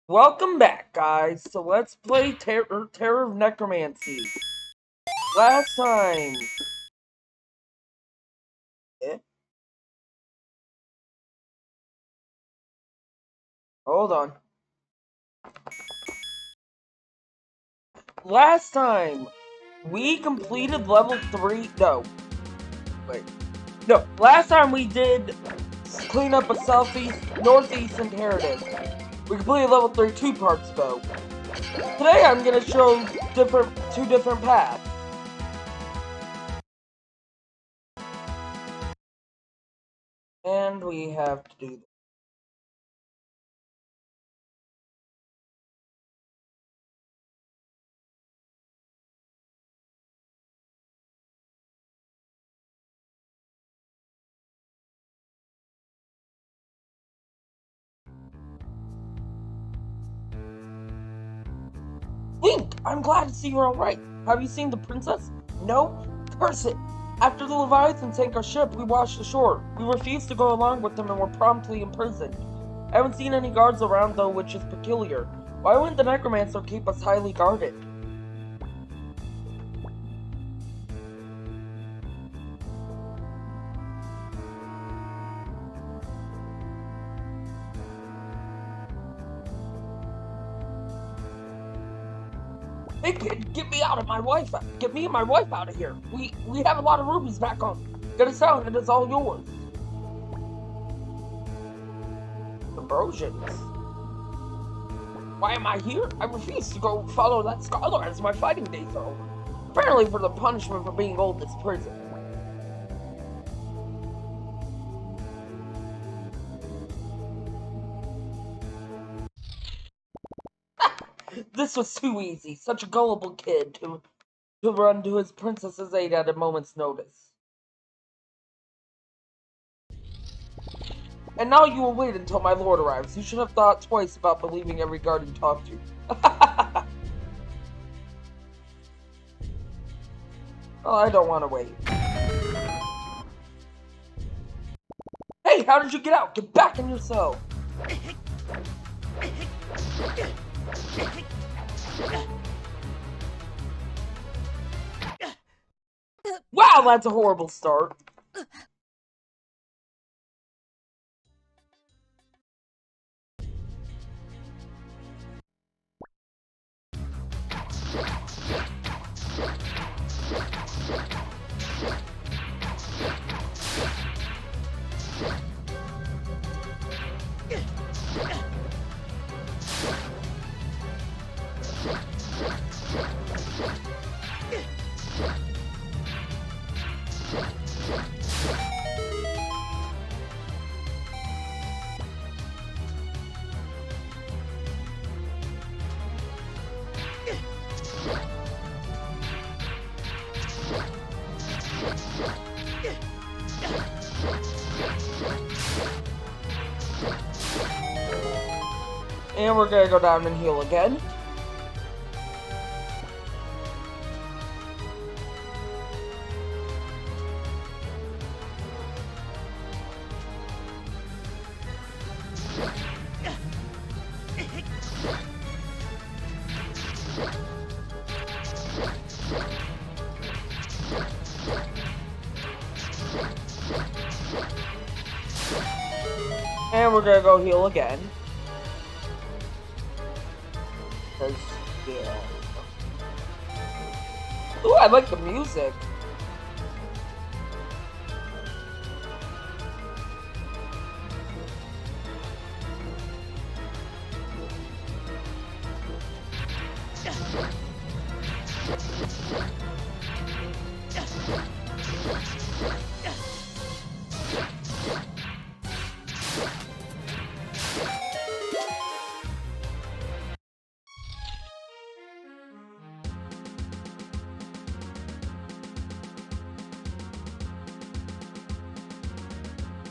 Welcome back, guys. So let's play Terror of Necromancy. Last time. Eh? Hold on. Last time, we completed level 3. No. Wait. No. Last time we did clean up a southeast, northeast Interitus. We completed level 3 2 parts ago. Today I'm going to show two different paths. And we have to do this. Link, I'm glad to see you're alright. Have you seen the princess? No? Curse it! After the Leviathan sank our ship, we washed ashore. We refused to go along with them and were promptly imprisoned. I haven't seen any guards around though, which is peculiar. Why wouldn't the Necromancer keep us highly guarded? Hey kid, get me and my wife out of here. We have a lot of rubies back home. Get us out and it's all yours. Ambrosians. Why am I here? I refuse to go follow that scholar as my fighting days are over. Apparently for the punishment for being old in this prison. This was too easy. Such a gullible kid to run to his princess's aid at a moment's notice. And now you will wait until my lord arrives. You should have thought twice about believing every guard you talk to. Oh, I don't want to wait. Hey, how did you get out? Get back in your cell. Wow, that's a horrible start. And we're gonna go down and heal again. And we're gonna go heal again. Yeah. Ooh, I like the music.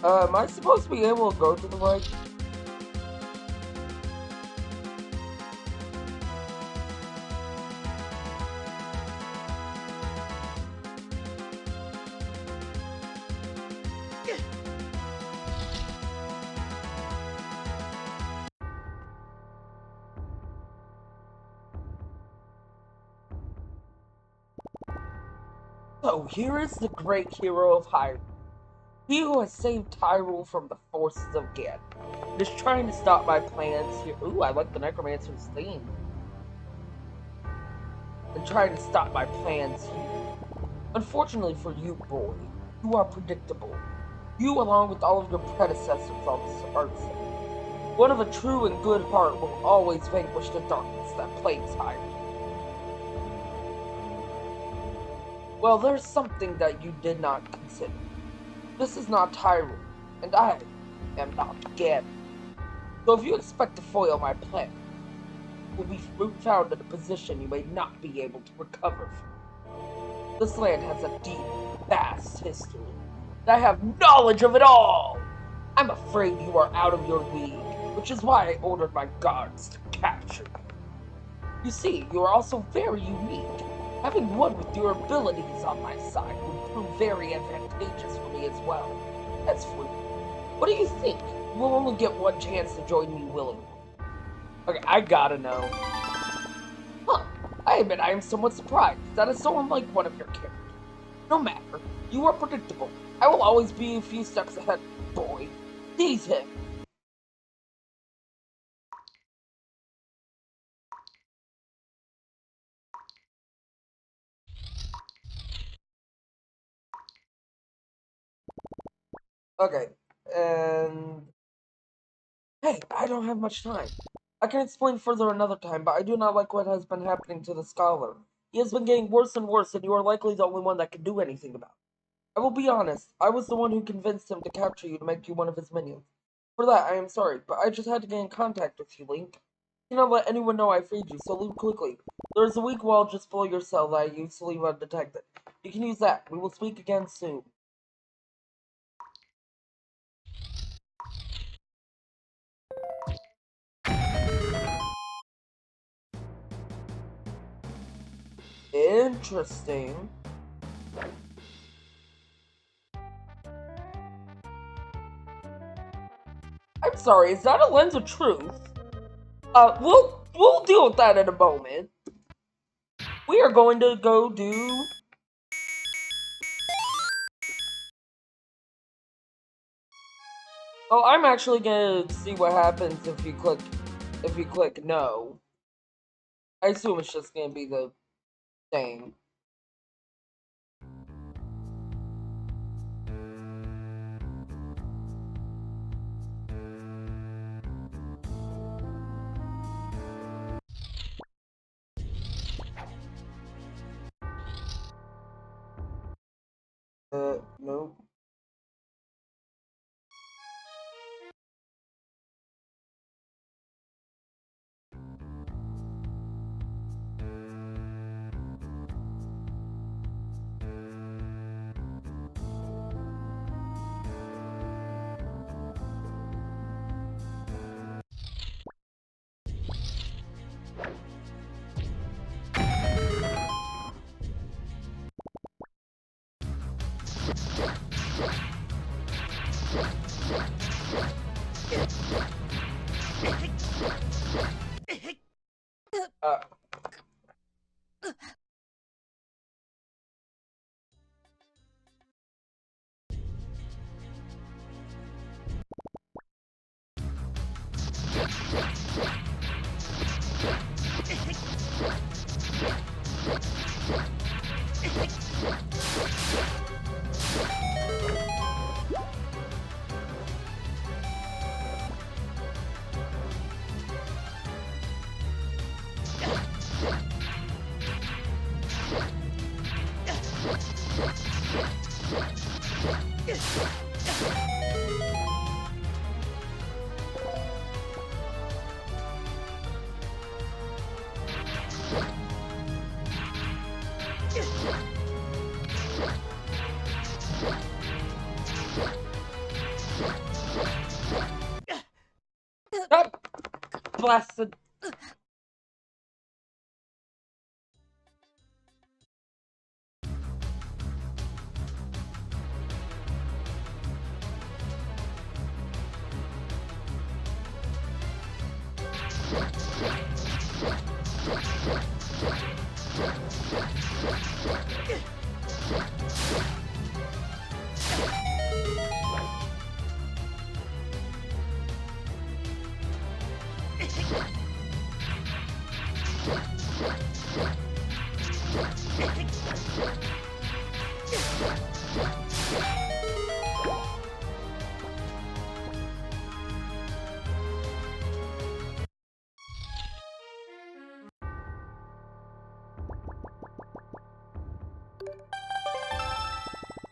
Am I supposed to be able to go to the right? So here is the great hero of Hyrule. He who has saved Hyrule from the forces of Ganon. And is trying to stop my plans here. Ooh, I like the Necromancer's theme. And trying to stop my plans here. Unfortunately for you, boy, you are predictable. You, along with all of your predecessors on this earth, one of a true and good heart will always vanquish the darkness that plagues Hyrule. Well, there's something that you did not consider. This is not Hyrule, and I am not Ganon. So if you expect to foil my plan, you will be found in a position you may not be able to recover from. This land has a deep, vast history, and I have knowledge of it all! I'm afraid you are out of your league, which is why I ordered my guards to capture you. You see, you are also very unique. Having one with your abilities on my side would prove very advantageous for me as well. As for you, what do you think? You will only get one chance to join me willingly. Okay, I gotta know. Huh, I admit I am somewhat surprised. That is so unlike one of your characters. No matter, you are predictable. I will always be a few steps ahead, boy. Seize him. Okay, and... Hey, I don't have much time. I can explain further another time, but I do not like what has been happening to the scholar. He has been getting worse and worse, and you are likely the only one that can do anything about it. I will be honest, I was the one who convinced him to capture you to make you one of his minions. For that, I am sorry, but I just had to get in contact with you, Link. You cannot let anyone know I freed you, so leave quickly. There is a weak wall just below your cell that I used to leave undetected. You can use that. We will speak again soon. Interesting. I'm sorry, is that a lens of truth? We'll deal with that in a moment. We are going to go do... Oh, I'm actually gonna see what happens if you click no. I assume it's just gonna be the same. No. Uh... Oh, blasted.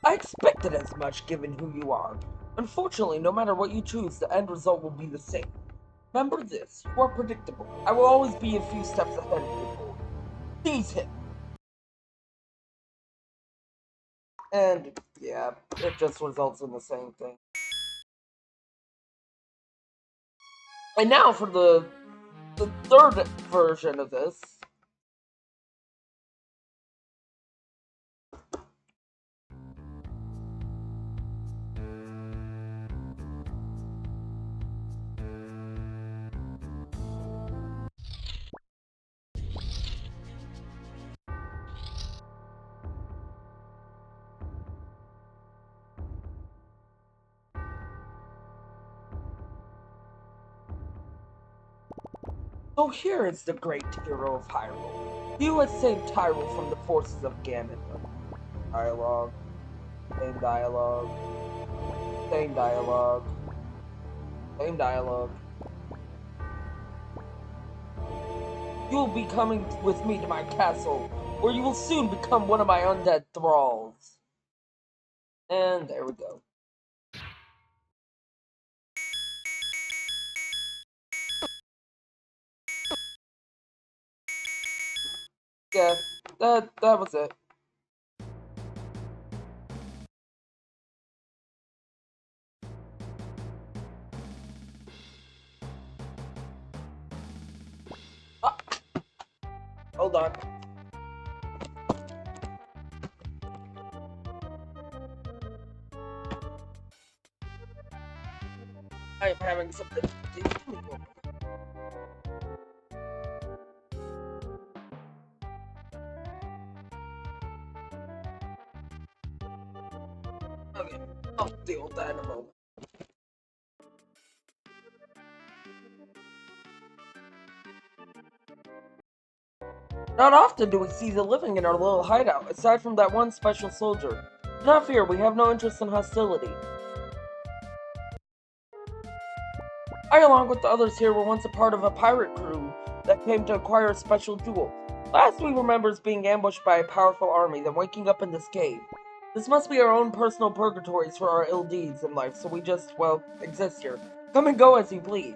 I expected as much given who you are. Unfortunately, no matter what you choose, the end result will be the same. Remember this, you are predictable. I will always be a few steps ahead of you. Seize him. And, yeah, it just results in the same thing. And now for the third version of this. So here is the great hero of Hyrule. He who has saved Hyrule from the forces of Ganon. Dialogue. Same dialogue. Same dialogue. Same dialogue. You will be coming with me to my castle, where you will soon become one of my undead thralls. And there we go. Yeah, that was it. Ah, hold on. I am having some difficulty. Okay, I'll deal with that in a moment. Not often do we see the living in our little hideout, aside from that one special soldier. Do not fear, we have no interest in hostility. I, along with the others here, were once a part of a pirate crew that came to acquire a special jewel. Last we remember is being ambushed by a powerful army, then waking up in this cave. This must be our own personal purgatories for our ill deeds in life, so we just, well, exist here. Come and go as you please.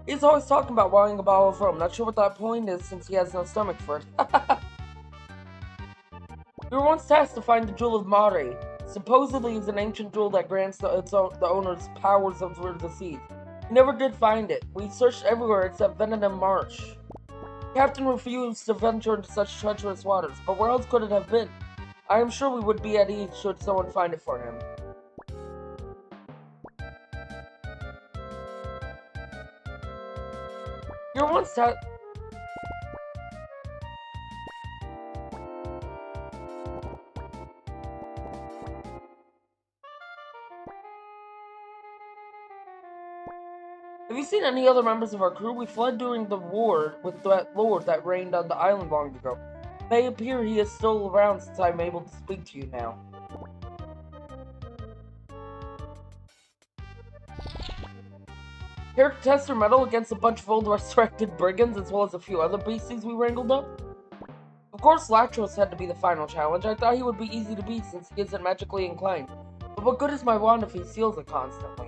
He's always talking about wanting a bottle of rum. Not sure what that point is since he has no stomach for it. We were once tasked to find the Jewel of Mare. Supposedly it's an ancient jewel that grants the owner's powers over the seas. We never did find it. We searched everywhere except Venom Marsh. The captain refused to venture into such treacherous waters, but where else could it have been? I am sure we would be at ease should someone find it for him. You were once tasked... Have you seen any other members of our crew? We fled during the war with that lord that reigned on the island long ago. It may appear he is still around since I am able to speak to you now. Here to test our mettle against a bunch of old resurrected brigands as well as a few other beasties we wrangled up? Of course Latros had to be the final challenge. I thought he would be easy to beat since he isn't magically inclined. But what good is my wand if he steals it constantly?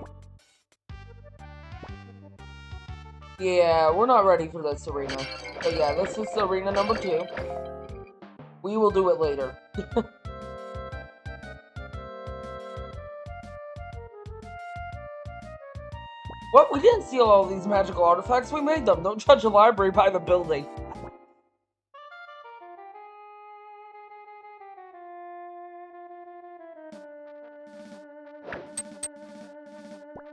Yeah, we're not ready for this arena. But yeah, this is arena number 2. We will do it later. What? We didn't steal all these magical artifacts, we made them. Don't judge a library by the building.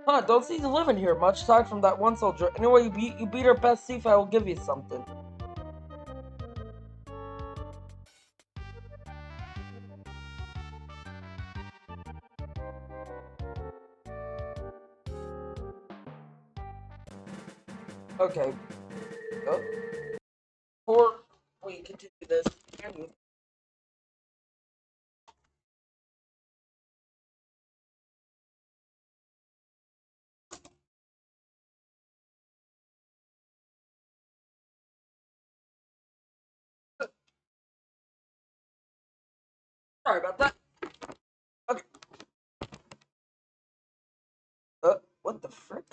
Huh, don't seem to live in here much, aside from that one soldier. Anyway, you beat our best thief, I will give you something. Okay. Before we continue this, Sorry about that. Okay. What the frick?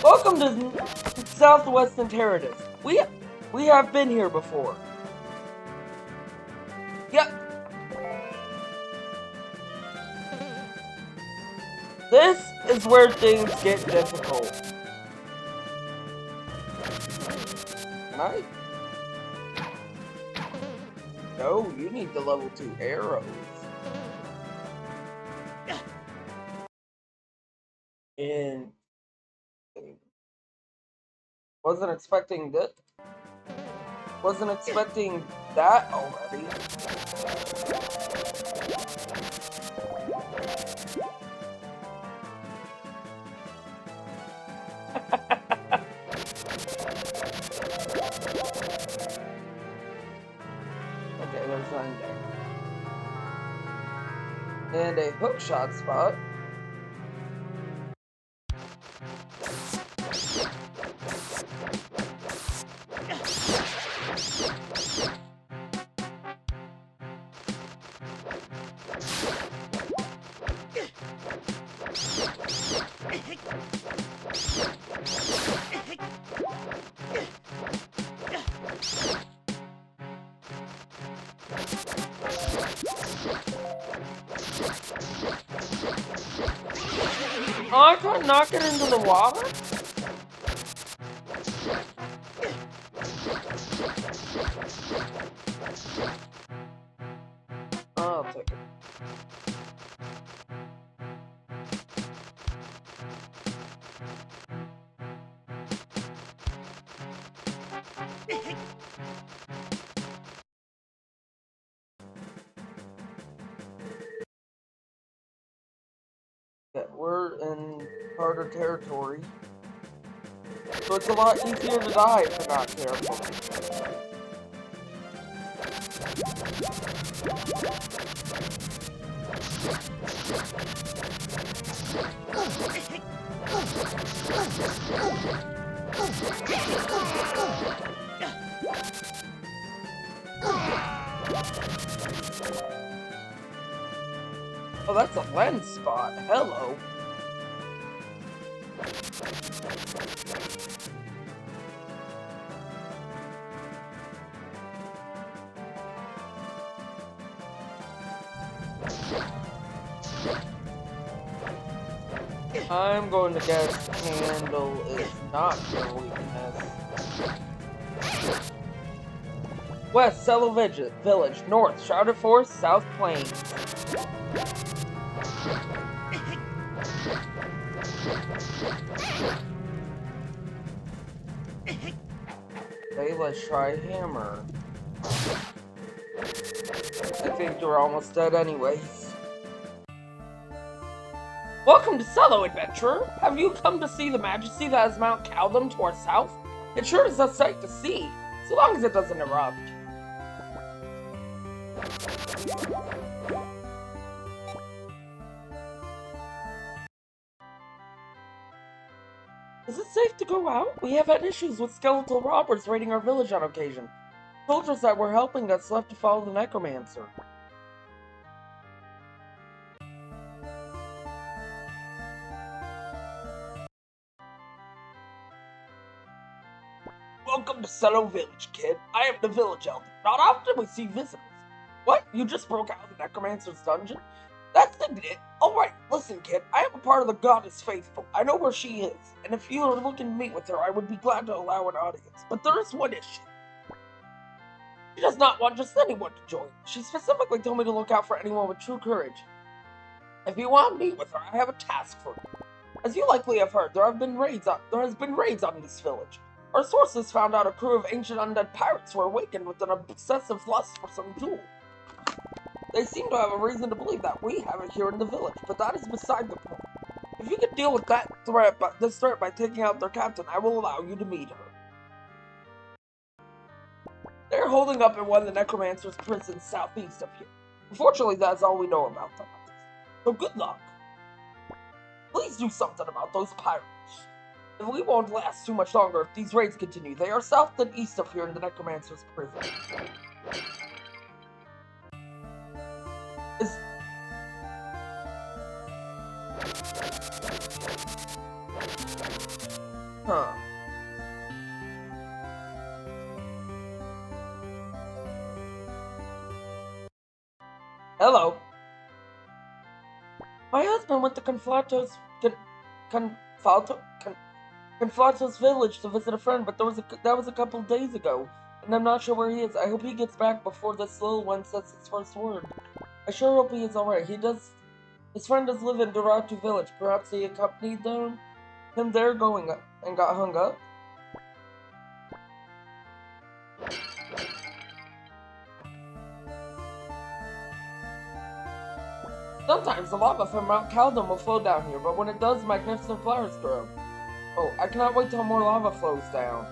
Welcome to Southwest Interitus. We have been here before. Yep. This is where things get difficult. Can I? No, you need the level 2 arrows. And wasn't expecting that. Wasn't expecting that already. Okay, there's one there. And a hookshot spot. Oh, I can't knock it into the water? Oh, I'll take it. Yeah, we're in harder territory, so it's a lot easier to die if you're not careful. Oh, that's a lens spot. Hello. I'm going to guess candle is not your weakness. West, Celo Village. North, Shrouded Forest, South Plains. Okay, let's try hammer. I think you're almost dead anyways. Welcome to Celo, adventurer! Have you come to see the majesty that is Mount Caldum to our south? It sure is a sight to see, so long as it doesn't erupt. Is it safe to go out? We have had issues with skeletal robbers raiding our village on occasion. Soldiers that were helping us left to follow the Necromancer. Welcome to Celo Village, kid. I am the village elder. Not often we see visitors. What? You just broke out of the Necromancer's dungeon? That's it. Alright, listen, kid. I am a part of the Goddess Faithful. I know where she is, and if you are looking to meet with her, I would be glad to allow an audience. But there is one issue. She does not want just anyone to join. She specifically told me to look out for anyone with true courage. If you want to meet with her, I have a task for you. As you likely have heard, there has been raids on this village. Our sources found out a crew of ancient undead pirates were awakened with an obsessive lust for some jewel. They seem to have a reason to believe that we have it here in the village, but that is beside the point. If you can deal with this threat by taking out their captain, I will allow you to meet her. They're holding up in one of the Necromancer's prisons southeast of here. Unfortunately, that's all we know about them. So good luck. Please do something about those pirates. And we won't last too much longer if these raids continue. They are south and east of here in the Necromancer's prison. Huh. Hello. My husband went to Conflatos village to visit a friend, but that was a couple days ago, and I'm not sure where he is. I hope he gets back before this little one says his first word. I sure hope he is alright. His friend does live in Doratu village. Perhaps he accompanied him there going up and got hung up. Sometimes the lava from Mount Caldon will flow down here, but when it does, magnificent flowers grow. Oh, I cannot wait till more lava flows down.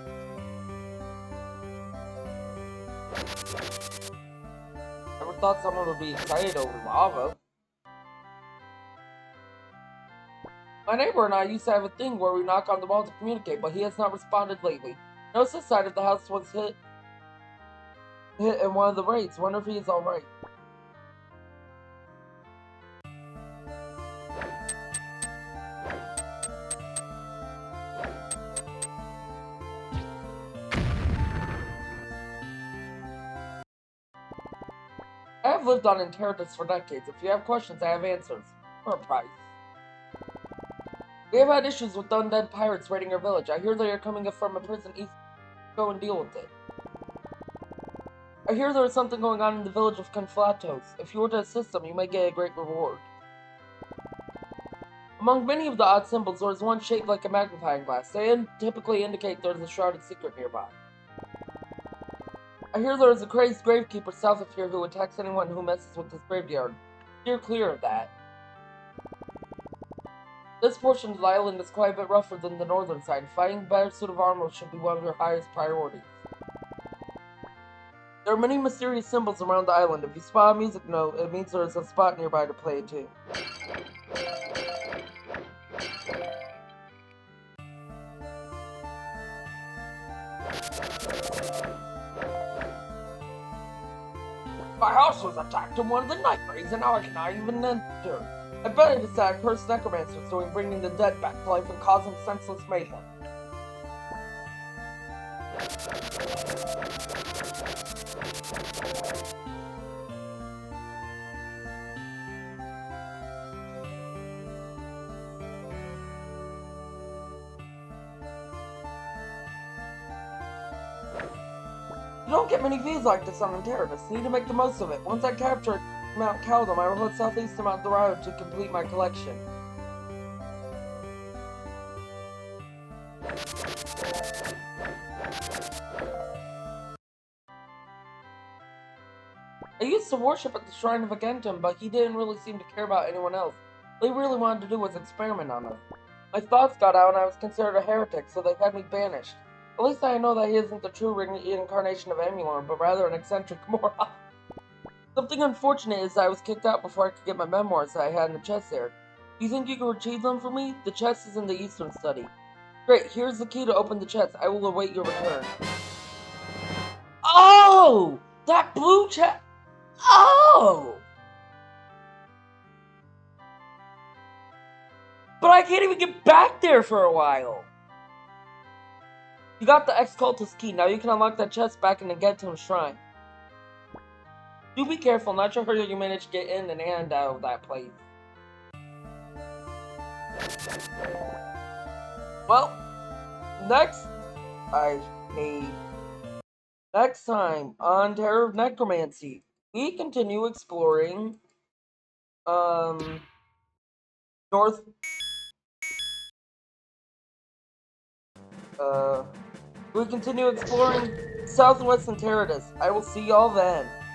Never thought someone would be excited over lava. My neighbor and I used to have a thing where we knock on the wall to communicate, but he has not responded lately. Notice this side of the house was hit in one of the raids. Wonder if he is alright. I have lived on Interitus for decades. If you have questions, I have answers. For a price. We have had issues with undead pirates raiding our village. I hear they are coming from a prison east. Go and deal with it. I hear there is something going on in the village of Conflatos. If you were to assist them, you may get a great reward. Among many of the odd symbols, there is one shaped like a magnifying glass. They typically indicate there is a shrouded secret nearby. I hear there is a crazed gravekeeper south of here who attacks anyone who messes with his graveyard. Steer clear of that. This portion of the island is quite a bit rougher than the northern side. Finding a better suit of armor should be one of your highest priorities. There are many mysterious symbols around the island. If you spot a music note, it means there is a spot nearby to play it to. My house was attacked in one of the night raids, and now I cannot even enter. I bet it is that cursed Necromancer is doing bringing the dead back to life and causing senseless mayhem. You don't get many views like this on Interitus. Need to make the most of it. Once I capture Mount Caldon, I will head southeast to Mount Dorado to complete my collection. I used to worship at the Shrine of Egentem, but he didn't really seem to care about anyone else. All he really wanted to do was experiment on us. My thoughts got out and I was considered a heretic, so they had me banished. At least I know that he isn't the true reincarnation of Emulorn, but rather an eccentric moron. Something unfortunate is that I was kicked out before I could get my memoirs that I had in the chest there. Do you think you can retrieve them for me? The chest is in the Eastern Study. Great, here's the key to open the chest. I will await your return. Oh! That blue chest! Oh! But I can't even get back there for a while! You got the ex-cultist key. Now you can unlock that chest back in the Egentem Shrine. Do be careful, not sure how you manage to get in and out of that place. Well, next time on Terror of Necromancy, we continue exploring we continue exploring Southwest Interitus. I will see y'all then.